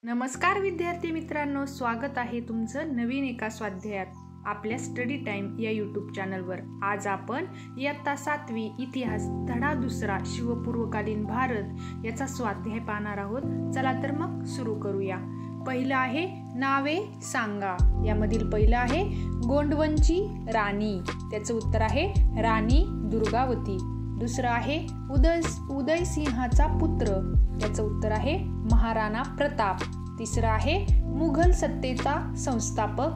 नमस्कार विद्यार्थी मित्रांनो, स्वागत आहे तुमचं नवीन एका स्वाध्यायात आपल्या स्टडी टाइम या यूट्यूब चॅनलवर। आज आपण इयत्ता 7वी इतिहास धडा 2 शिवपूर्वकालीन भारत याचा स्वाध्याय पाहणार आहोत। चला तर मग सुरू करूया। पहिलं आहे नावे सांगा। यामधील पहिलं आहे गोंडवनची राणी, त्याचं उत्तर आहे राणी दुर्गावती। दुसरं आहे उदयसिंहाचा पुत्र, त्याचं उत्तर आहे महाराणा प्रताप। तिसरं आहे मुघल सत्तेचा संस्थापक,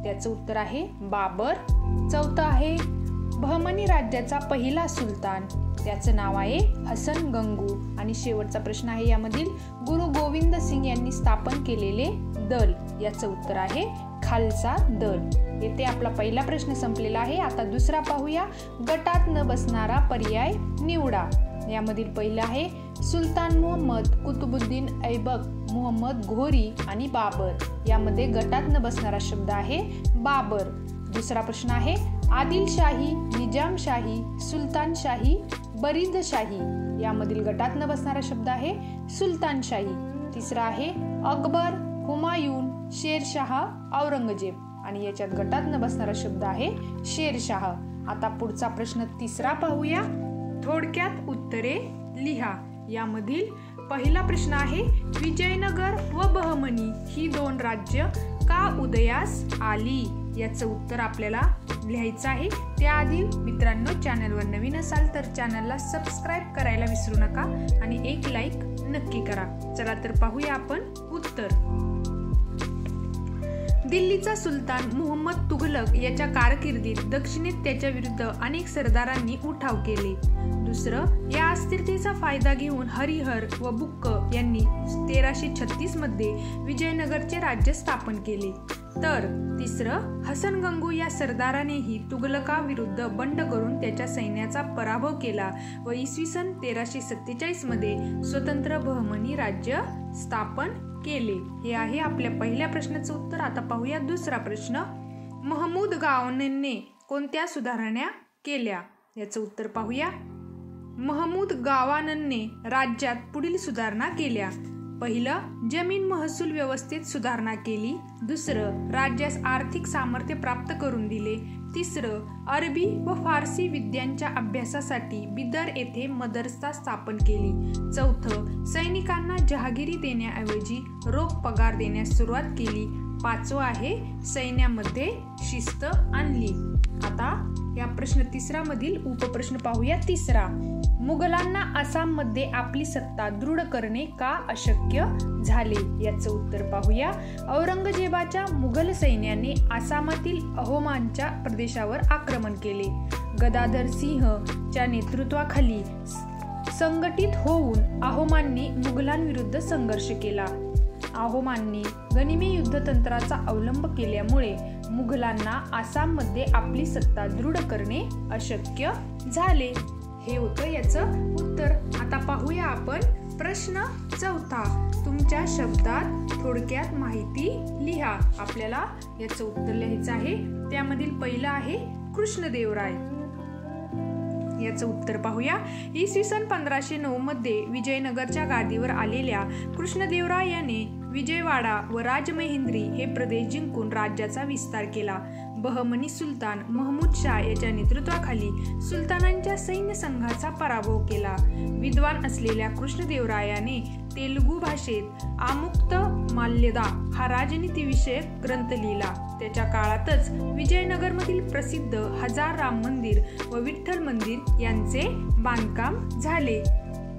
त्याचं उत्तर आहे बाबर। चौथं आहे बहमनी राज्याचा पहिला सुलतान, त्याचं नाव आहे हसन गंगू। आणि शेवटचा प्रश्न आहे यामधील गुरु गोविंद सिंग यांनी स्थापन केलेले दल, याचं उत्तर आहे खालसा दल। येथे आपला पहिला प्रश्न संपलेला आहे। आता दुसरा पाहूया। गटात न बसणारा पर्याय निवडा। यामधील पहिला आहे सुलतान मुहम्मद, कुतुबुद्दीन ऐबक, मुहम्मद घोरी आणि बाबर। यामध्ये गटात न बसणारा शब्द आहे बाबर। दुसरा प्रश्न आहे आदिलशाही, निजामशाही, सुलतानशाही, बरीदशाही। यामधील गटात न बसणारा शब्द आहे सुलतानशाही। तिसरा आहे अकबर, हुमायून, शेरशाह, औरंगजेब। आणि याच्यात गटात न बसणारा शब्द आहे शेरशाह। आता पुढचा प्रश्न तिसरा पाहूया। थोडक्यात उत्तरे लिहा। यामधील पहिला प्रश्न आहे विजयनगर व बहमनी ही 2 राज्य का उदयास आली? याचं उत्तर आपल्याला लिहायचं आहे। त्याआधी मित्रांनो, चॅनलवर नवीन असाल तर चॅनलला सबस्क्राईब करायला विसरू नका आणि एक लाईक नक्की करा। चला तर पाहूया आपण उत्तर। दिल्लीचा सुलतान मुहम्मद तुघलक याच्या कारकिर्दीत दक्षिणेत त्याच्या विरुद्ध अनेक सरदारांनी उठाव केले। दुसरं, या अस्थिरतेचा फायदा घेऊन हरिहर व बुक्क यांनी 1336 मध्ये विजयनगरचे राज्य स्थापन केले। तर तिसरं, हसन गंगू या सरदारानेही तुघलकाविरुद्ध बंड करून त्याच्या सैन्याचा पराभव केला व इसवी सन 1347 मध्ये स्वतंत्र बहमनी राज्य स्थापन केले। हे आहे आपल्या पहिल्या प्रश्नाचं उत्तर। आता पाहूया दुसरा प्रश्न। महमूद गावानने कोणत्या सुधारणा केल्या? याचं उत्तर पाहूया। महमूद गावानने राज्यात पुढील सुधारणा केल्या। पहिलं, जमीन महसूल व्यवस्थेत सुधारणा केली। दुसरं, राज्यास आर्थिक सामर्थ्य प्राप्त करून दिले। तिसरं, अरबी व फारसी विद्यांच्या अभ्यासासाठी बिदर येथे मदरसा स्थापन केली। चौथं, सैनिकांना जहागिरी देण्याऐवजी रोख पगार देण्यास सुरुवात केली। पाचवं आहे सैन्यामध्ये शिस्त आणली। आता या प्रश्न तिसरा मधील उपप्रश्न पाहूया। तिसरा, मुघलांना आसाममध्ये आपली सत्ता दृढ करणे का अशक्य झाले? याचं उत्तर पाहूया। औरंगजेबाच्या मुघल सैन्याने आसामातील अहोमांच्या प्रदेशावर आक्रमण केले। गदाधर सिंहच्या नेतृत्वाखाली संघटित होऊन अहोमांनी मुघलांविरुद्ध संघर्ष केला। अहोमांनी गनिमी युद्धतंत्राचा अवलंब केल्यामुळे मुघलांना आसाममध्ये आपली सत्ता दृढ करणे अशक्य झाले। हे होतं याचं उत्तर। आता पाहूया आपण प्रश्न चौथा। तुमच्या शब्दात थोडक्यात माहिती लिहा। आपल्याला याचं उत्तर लिहायचं आहे। त्यामधील पहिलं आहे कृष्णदेवराय। याचं उत्तर पाहूया। इसवी सन 1509 मध्ये विजयनगरच्या गादीवर आलेल्या कृष्णदेवराय याने विजयवाडा व राजमहेंद्री हे प्रदेश जिंकून राज्याचा विस्तार केला। बहमनी सुलतान महमूद शाह याच्या नेतृत्वाखाली सुलतानांच्या सैन्य संघाचा पराभव केला। विद्वान असलेल्या कृष्णदेवरायाने तेलुगू भाषेत आमुक्त माल्यदा हा राजनीतिविषयक ग्रंथ लिहिला। त्याच्या काळातच विजयनगरमधील प्रसिद्ध हजार राम मंदिर व विठ्ठल मंदिर यांचे बांधकाम झाले।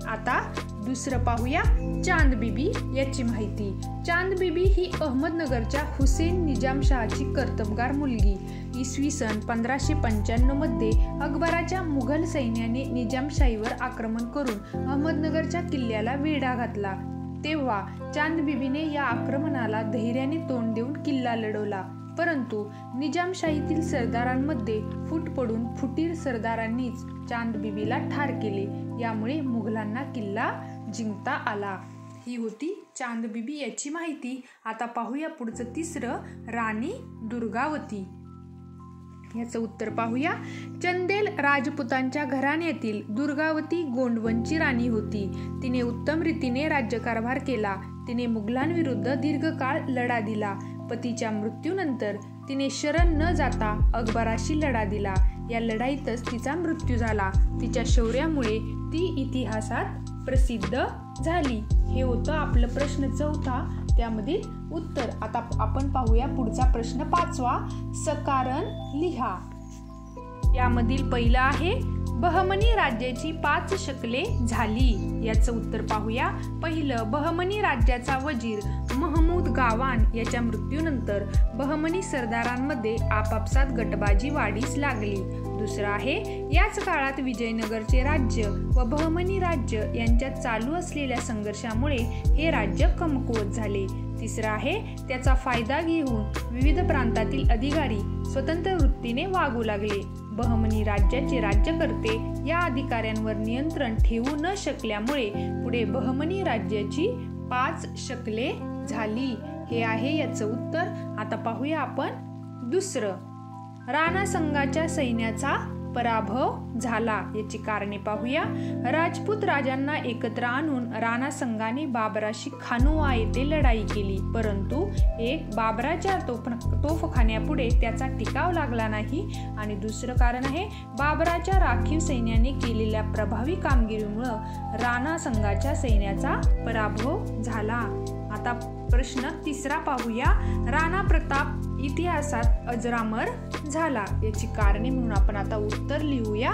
आता दुसरं पाहूया चांदबिबी याची माहिती। चांदबिबी ही अहमदनगरच्या हुसेन निजामशहाची कर्तबगार मुलगी। इसवी सन 1595 मध्ये अकबराच्या मुघल सैन्याने निजामशाहीवर आक्रमण करून अहमदनगरच्या किल्ल्याला वेढा घातला। तेव्हा चांदबिबीने या आक्रमणाला धैर्याने तोंड देऊन किल्ला लढवला। परंतु निजामशाहीतील सरदारांमध्ये फूट पडून फुटीर सरदारांनीच चांदबिबीला ठार केले। यामुळे मुघलांना किल्ला जिंकता आला। ही होती चांदबिबी याची माहिती। आता पाहूया पुढचं तिसरं, राणी दुर्गावती। याचं उत्तर पाहूया। चंदेल राजपुतांच्या घराण्यातील दुर्गावती गोंडवनची राणी होती। तिने उत्तम रीतीने राज्यकारभार केला। तिने मुघलांविरुद्ध दीर्घकाळ लढा दिला. पतीच्या मृत्यूनंतर तिने शरण न जाता अकबराशी लढा दिला. या लढाईतच तिचा मृत्यू झाला. तिच्या शौर्यामुळे ती इतिहासात प्रसिद्ध झाली. हे होतं आपलं प्रश्न 4. त्यामधील उत्तर. आता आपण पाहूया पुढचा प्रश्न 5वा. सकारण लिहा. यामधील पहिला आहे बहमनी राज्याची 5 शकले झाली. याचं उत्तर पाहूया. पहिलं, बहमनी राज्याचा वजीर महमूद गावान याच्या मृत्यूनंतर बहमनी सरदारांमध्ये आपापसात गटबाजी वाढीस लागली. दुसरं आहे, याच काळात विजयनगरचे राज्य व बहमनी राज्य यांच्यात चालू असलेल्या संघर्षामुळे हे राज्य कमकुवत झाले. तिसरं आहे, त्याचा फायदा घेऊन विविध प्रांतातील अधिकारी स्वतंत्र वृत्तीने वागू लागले. बहमनी राज्याचे राज्यकर्ते या अधिकाऱ्यांवर नियंत्रण ठेवू न शकल्यामुळे पुढे बहमनी राज्याची 5 शकले झाली. हे आहे याचं उत्तर. आता पाहूया आपण दुसरं. राणा संघाच्या सैन्याचा पराभव झाला. याची कारणे पाहूया. राजपूत राजांना एकत्र आणून राणा संघाने बाबराशी खानुआ येथे लढाई केली, परंतु बाबराच्या तोफखान्यापुढे त्याचा टिकाव लागला नाही. आणि दुसरं कारण आहे, बाबराच्या राखीव सैन्याने केलेल्या प्रभावी कामगिरीमुळे राणा संघाच्या सैन्याचा पराभव झाला. आता प्रश्न 3 पाहूया. राणा प्रताप इतिहासात अजरामर झाला. याची कारणे म्हणून आपण आता उत्तर लिहूया.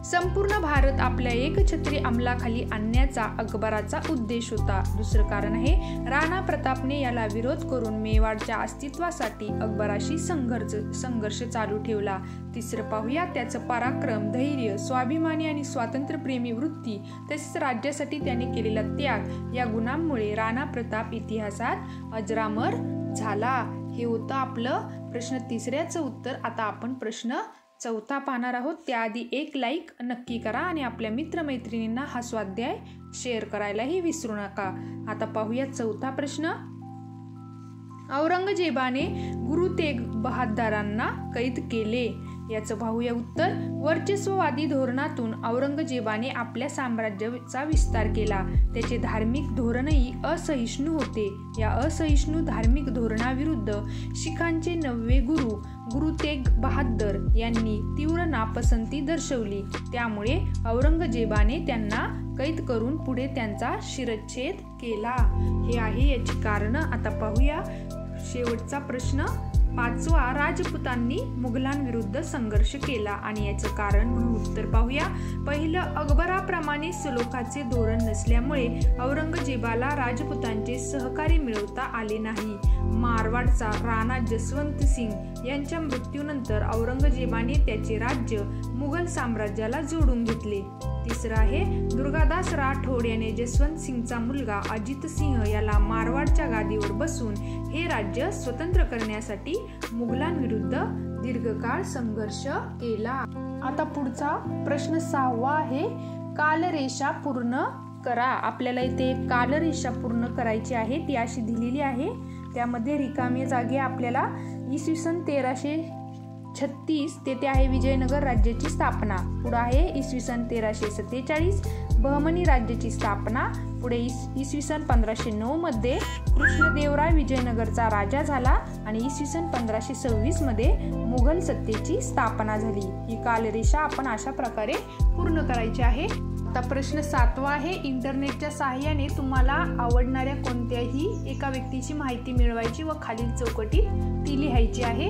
संपूर्ण भारत आपल्या एकछत्री अंमलाखाली आणण्याचा अकबराचा उद्देश होता. दुसरं कारण आहे, राणा प्रतापने याला विरोध करून मेवाडच्या अस्तित्वासाठी अकबराशी संघर्ष चालू ठेवला. तिसरं पाहूया. त्याचं पराक्रम, धैर्य, स्वाभिमानी आणि स्वातंत्र्यप्रेमी वृत्ती तसेच राज्यासाठी त्याने केलेला त्याग या गुणांमुळे राणा प्रताप इतिहासात अजरामर झाला. हे होतं आपलं प्रश्न 3चं उत्तर. आता आपण प्रश्न 4 पाहणार आहोत. त्याआधी एक लाईक नक्की करा आणि आपल्या मित्रमैत्रिणींना हा स्वाध्याय शेअर करायलाही विसरू नका. आता पाहूया 4था प्रश्न. औरंगजेबाने गुरु तेग बहादरांना कैद केले. याचं पाहूया उत्तर. वर्चस्ववादी धोरणातून औरंगजेबाने आपल्या साम्राज्याचा विस्तार केला. त्याचे धार्मिक धोरणही असहिष्णू होते. या असहिष्णू धार्मिक धोरणाविरुद्ध शिखांचे 9वे गुरु तेग बहादर यांनी तीव्र नापसंती दर्शवली. त्यामुळे औरंगजेबाने त्यांना कैद करून पुढे त्यांचा शिरच्छेद केला. हे आहे याची कारणं. आता पाहूया शेवटचा प्रश्न 5वा. राजपुतांनी मुघलांविरुद्ध संघर्ष केला आणि याचं कारण म्हणून उत्तर पाहूया. पहिलं, अकबराप्रमाणे सलोखाचे धोरण नसल्यामुळे औरंगजेबाला राजपुतांचे सहकार्य मिळवता आले नाही. मारवाडचा राणा जसवंत सिंग यांच्या मृत्यूनंतर औरंगजेबाने त्याचे राज्य मुघल साम्राज्याला जोडून घेतले. तिसरं आहे, दुर्गादास राठोड याने जसवंत सिंगचा मुलगा अजित सिंह याला मारवाडच्या गादीवर बसून हे राज्य स्वतंत्र करण्यासाठी मुघलांविरुद्ध दीर्घकाळ संघर्ष केला. आता पुढचा प्रश्न 6वा आहे. कालरेषा पूर्ण करा. आपल्याला इथे कालरेषा पूर्ण करायची आहे. ती अशी दिलेली आहे. त्यामध्ये रिकामी जागे आपल्याला इसवी सन 1336 तेथे आहे विजयनगर राज्याची स्थापना. पुढे आहे इसवी सन 1347 बहमनी राज्याची स्थापना. पुढे इसवी सन 1509 मध्ये कृष्णदेवराय विजयनगरचा राजा झाला आणि इसवी सन 1526 मध्ये मुघल सत्तेची स्थापना झाली. ही कालरेषा आपण अशा प्रकारे पूर्ण करायची आहे. आता प्रश्न 7वा आहे. इंटरनेटच्या सहाय्याने तुम्हाला आवडणाऱ्या कोणत्याही एका व्यक्तीची माहिती मिळवायची व खालील चौकटीत ती लिहायची आहे.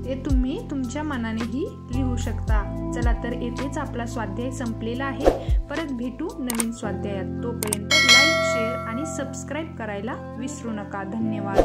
ते तुम्ही तुमच्या मनानेही लिहू शकता. चला तर येथेच आपला स्वाध्याय संपलेला आहे. परत भेटू नवीन स्वाध्यायात. तोपर्यंत लाईक, शेअर आणि सबस्क्राईब करायला विसरू नका. धन्यवाद.